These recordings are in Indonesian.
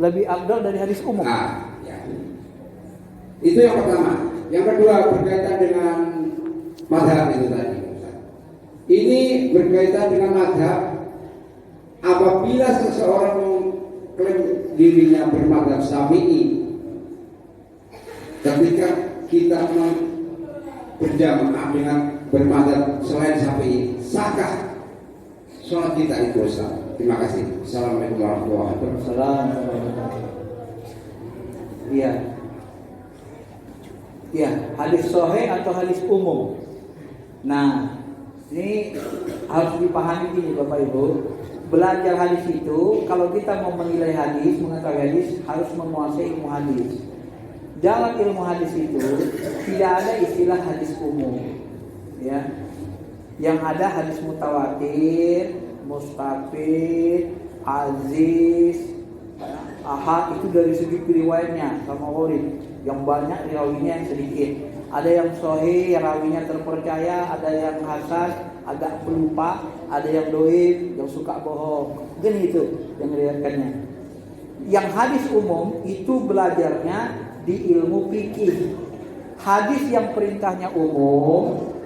lebih afdal dari hadis umum. Nah, ya. Itu yang pertama. Yang kedua berkaitan dengan mazhab itu tadi. Ini berkaitan dengan mazhab. Apabila seseorang mengklaim dirinya bermadzhab Syafi'i, ketika kita berjamaah dengan bermadzhab selain Syafi'i, sahkah sholat kita itu sah? Terima kasih. Assalamualaikum warahmatullahi wabarakatuh. Iya. Iya, hadis sahih atau hadis umum. Nah, ini harus dipahami gini Bapak Ibu. Belajar hadis itu, kalau kita mau menilai hadis, mengetahui hadis, harus menguasai ilmu hadis. Dalam ilmu hadis itu tidak ada istilah hadis umum, ya. Yang ada hadis mutawatir, mustafid, aziz, ahad, itu dari segi riwayatnya sama warid. Yang banyak rawinya yang sedikit. Ada yang sahih, rawinya terpercaya, ada yang hasan, agak pelupa, ada yang doib, yang suka bohong. Kan itu yang diriwayatkannya. Yang hadis umum itu belajarnya di ilmu fikih. Hadis yang perintahnya umum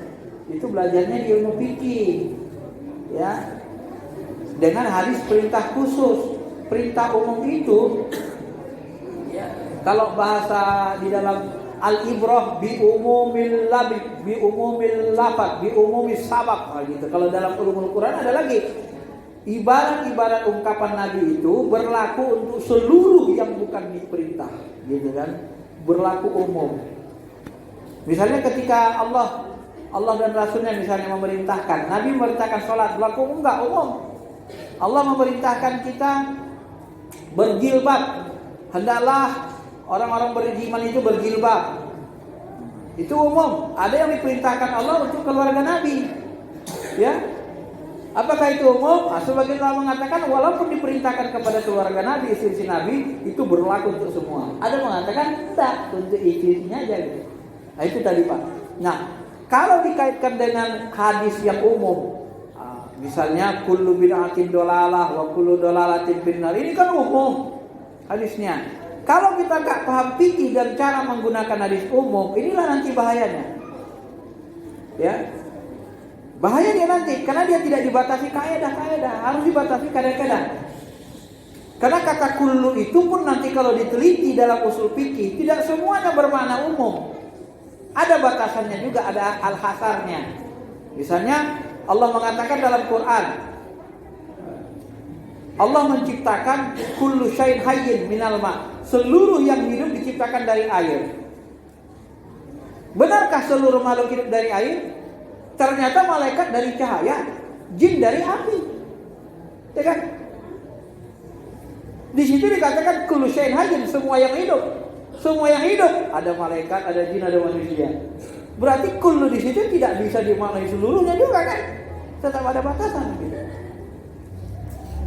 itu belajarnya di ilmu fikih, ya. Dengan hadis perintah khusus. Perintah umum itu, ya, kalau bahasa di dalam al-ibrah bi umumil labib, bi umumil lafaz, bi umumis sabab, gitu. Kalau dalam ulumul Quran ada lagi ibarat-ibarat ungkapan Nabi itu berlaku untuk seluruh yang bukan diperintah, gitu kan? Berlaku umum. Misalnya ketika Allah dan Rasulnya misalnya memerintahkan, Nabi memerintahkan sholat, berlaku enggak umum. Allah memerintahkan kita berjilbab, hendaklah orang-orang beriman itu berjilbab. Itu umum. Ada yang diperintahkan Allah untuk keluarga Nabi, ya. Apakah itu umum? Sebagian ulama mengatakan walaupun diperintahkan kepada keluarga Nabi, istri Nabi, itu berlaku untuk semua. Ada mengatakan tidak, untuk istrinya aja gitu. Nah, itu tadi Pak. Nah, kalau dikaitkan dengan hadis yang umum, misalnya kullu bid'atin dolalah wa kullu dolalatin finnar, ini kan umum hadisnya. Kalau kita nggak paham fikih dan cara menggunakan hadis umum, inilah nanti bahayanya, ya. Bahayanya nanti karena dia tidak dibatasi kaidah-kaidah, harus dibatasi kaidah-kaidah. Karena kata kullu itu pun nanti kalau diteliti dalam usul fikih tidak semuanya bermakna umum. Ada batasannya juga, ada al-hasarnya. Misalnya Allah mengatakan dalam Quran, Allah menciptakan kullu syai'in hayyin minal ma'. Seluruh yang hidup diciptakan dari air. Benarkah seluruh makhluk hidup dari air? Ternyata malaikat dari cahaya, jin dari api. Ya kan? Di situ dikatakan kullu syai'in hayyin, semua yang hidup. Semua yang hidup, ada malaikat, ada jin, ada manusia. Berarti kullu di situ tidak bisa dimaknai seluruhnya juga kan? Tetap ada batasan gitu.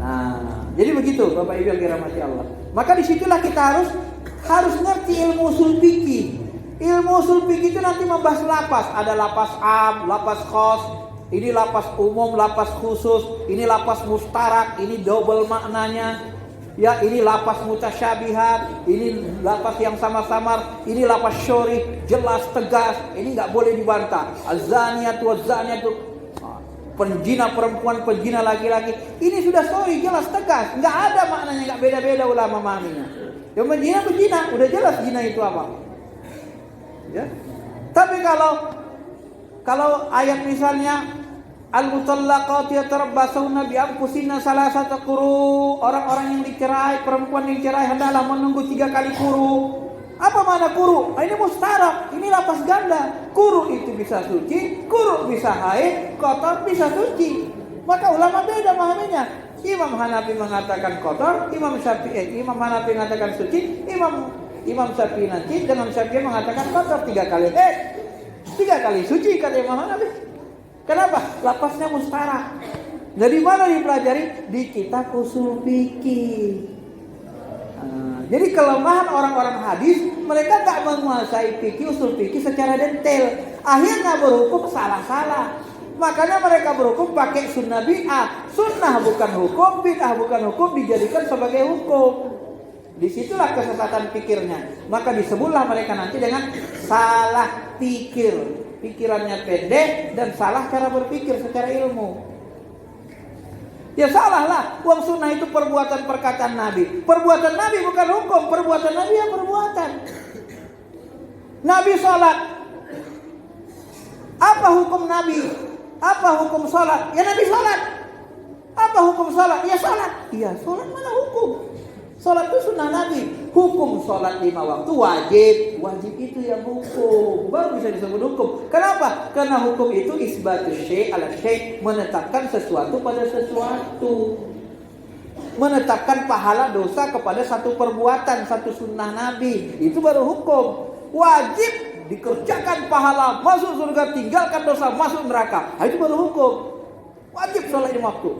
Nah, jadi begitu Bapak Ibu yang dirahmati Allah. Maka disitulah kita harus ngerti ilmu usul fikih. Ilmu usul fikih itu nanti membahas lapas. Ada lapas am, lapas khos. Ini lapas umum, lapas khusus. Ini lapas mustarak. Ini double maknanya. Ya, ini lapas mutasyabihat. Ini lapas yang sama-samar. Ini lapas syarih, jelas, tegas. Ini nggak boleh dibantah. Az-zaniyatu waz-zaniyatu, penjina perempuan, penjina laki-laki. Ini sudah sorry, jelas, tegas. Nggak ada maknanya, nggak beda-beda ulama memahaminya. Yang penjina, udah jelas zina itu apa. Ya. Tapi kalau ayat misalnya al-mutallaqat yatarabbasuna bi anfusihinna salasata quru, orang-orang yang dicerai, perempuan yang dicerai hendaklah menunggu 3 kali quru. Apa makna quru? Ini mustarak, ini lapas ganda. Quru itu bisa suci, quru bisa haid, kotor bisa suci. Maka ulama beda memahaminya. Imam Hanafi mengatakan kotor, Imam Hanafi mengatakan suci, Imam Syafi'i nanti dengan Syafi'i mengatakan kotor 3 kali haid, 3 kali suci kata Imam Hanafi. Kenapa? Lapasnya mustarak. Dari mana dipelajari? Di kitab usul fikih. Jadi kelemahan orang-orang hadis, mereka tak menguasai fikih, usul fikih secara detail. Akhirnya berhukum salah-salah. Makanya mereka berhukum pakai sunnah bid'ah. Sunnah bukan hukum, bid'ah bukan hukum, dijadikan sebagai hukum. Disitulah kesesatan pikirnya. Maka disebutlah mereka nanti dengan salah pikir. Pikirannya pendek dan salah cara berpikir secara ilmu. Ya salah lah. Uang sunnah itu perbuatan perkataan Nabi. Perbuatan Nabi bukan hukum. Perbuatan Nabi ya perbuatan. Nabi sholat. Apa hukum Nabi? Apa hukum sholat? Ya Nabi sholat. Apa hukum sholat? Ya sholat. Iya sholat mana hukum? Sholat itu sunnah Nabi. Hukum sholat 5 waktu wajib. Wajib itu yang hukum. Baru bisa disebut hukum. Kenapa? Karena hukum itu isbatu syai' ala syai'. Menetapkan sesuatu pada sesuatu. Menetapkan pahala dosa kepada satu perbuatan, satu sunnah Nabi. Itu baru hukum. Wajib dikerjakan pahala, masuk surga, tinggalkan dosa, masuk neraka. Itu baru hukum. Wajib sholat 5 waktu.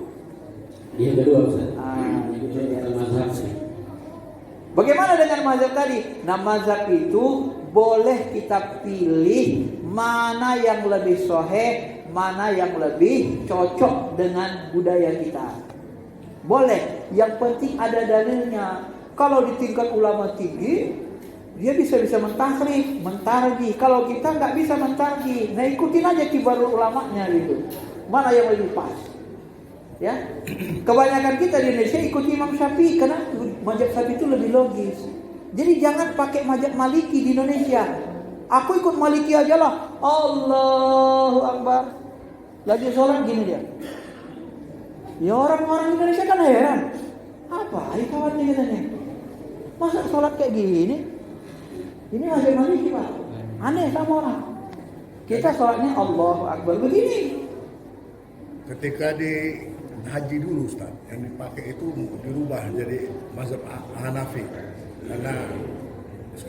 Yang kedua Ustaz. Yang kedua mazhab. Bagaimana dengan mazhab tadi? Nah mazhab itu boleh kita pilih mana yang lebih sahih, mana yang lebih cocok dengan budaya kita. Boleh, yang penting ada dalilnya. Kalau di tingkat ulama tinggi, dia bisa mentahrif, mentarjih. Kalau kita nggak bisa mentarjih, nah ikutin aja kibarul ulamanya gitu. Mana yang lebih pas? Ya, kebanyakan kita di Indonesia ikuti Imam Syafi'i karena mazhab Syafi'i itu lebih logis. Jadi jangan pakai mazhab Maliki di Indonesia. Aku ikut Maliki aja lah. Allahu Akbar. Lagi sholat gini dia. Ya orang-orang Indonesia kan heran. Apa? Kawannya katanya. Masa sholat kayak gini? Ini mazhab Maliki Pak. Aneh sama orang. Kita sholatnya Allahu Akbar begini. Ketika di haji dulu Ustaz, yang dipakai itu dirubah jadi mazhab Hanafi karena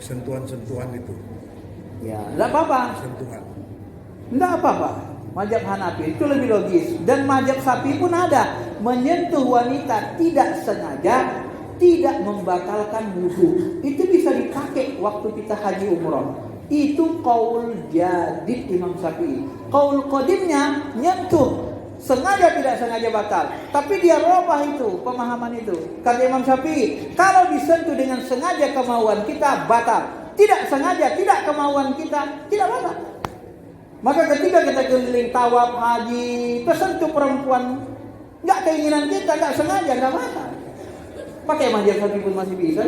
sentuhan-sentuhan itu. Ya, enggak apa-apa. Sentuhan. Enggak apa-apa. Mazhab Hanafi itu lebih logis. Dan mazhab Syafi'i pun ada. Menyentuh wanita tidak sengaja tidak membatalkan wudu. Itu bisa dipakai waktu kita haji umroh. Itu qaul jadid Imam Syafi'i. Qaul qadimnya nyentuh sengaja tidak sengaja batal. Tapi dia robah itu, pemahaman itu. Kata Imam Syafi'i, kalau disentuh dengan sengaja kemauan kita batal. Tidak sengaja, tidak kemauan kita, tidak batal. Maka ketika kita keliling tawaf haji, tersentuh perempuan, nggak keinginan kita, nggak sengaja, nggak batal. Pakai mazhab Syafi'i pun masih bisa.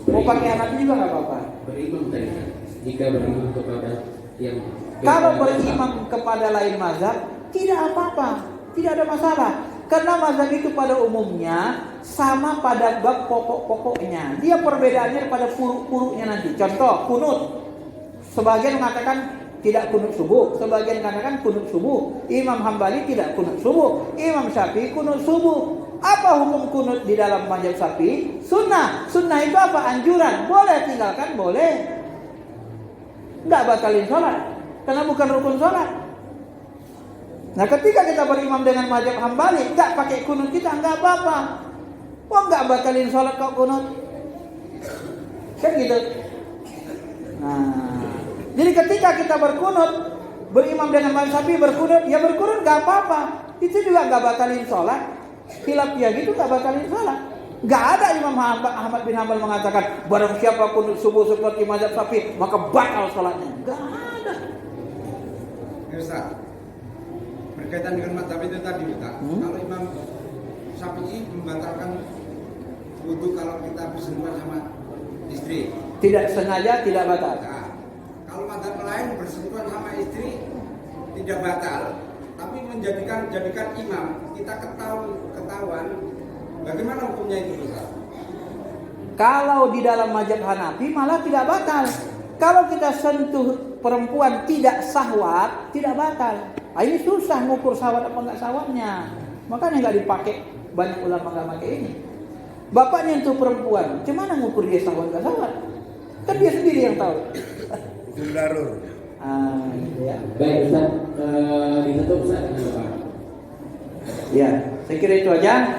Mau pakai anak juga nggak apa-apa. Berimam tadi. Jika berimam kepada yang kalau berimam kepada lain mazhab, tidak apa-apa, tidak ada masalah. Karena mazhab itu pada umumnya sama pada bab pokok-pokoknya. Dia perbedaannya pada puruk-puruknya nanti. Contoh, kunut. Sebagian mengatakan tidak kunut subuh, sebagian mengatakan kunut subuh. Imam Hambali tidak kunut subuh, Imam Syafi'i kunut subuh. Apa hukum kunut di dalam mazhab Syafi'i? Sunnah. Sunnah itu apa? Anjuran. Boleh tinggalkan, boleh. Enggak batalin sholat, karena bukan rukun sholat. Nah ketika kita berimam dengan mazhab Hambali, enggak pakai kunut kita, enggak apa-apa. Wah enggak batalin sholat kok kunut. Kan gitu. Nah, jadi ketika kita berkunut, berimam dengan mazhab Syafi'i berkunut, ya berkunut enggak apa-apa. Itu juga enggak batalin sholat. Khilafiyah gitu enggak batalin sholat. Enggak ada Imam Ahmad bin Hanbal mengatakan barang siapa kunut subuh seperti mazhab Syafi'i maka batal sholatnya. Enggak ada. Ustaz, berkaitan dengan mazhab itu tadi Ustaz. Kalau Imam Syafi'i membatalkan wudu kalau kita bersentuhan sama istri. Tidak sengaja tidak batal. Nah, kalau mazhab lain bersentuhan sama istri tidak batal, tapi menjadikan imam kita ketahuan. Bagaimana hukumnya itu Ustaz? Kalau di dalam mazhab Hanafi malah tidak batal. Kalau kita sentuh perempuan tidak syahwat, tidak batal. Nah, ini susah ngukur syahwat apa enggak syahwatnya. Makanya enggak dipakai, banyak ulama enggak pakai ini. Bapak nyentuh perempuan, gimana ngukur dia syahwat enggak syahwat? Kan dia sendiri yang tahu. Itu darur. Gitu ya. baik Ustaz, ditutup Ustaz. Ya, saya kira itu aja.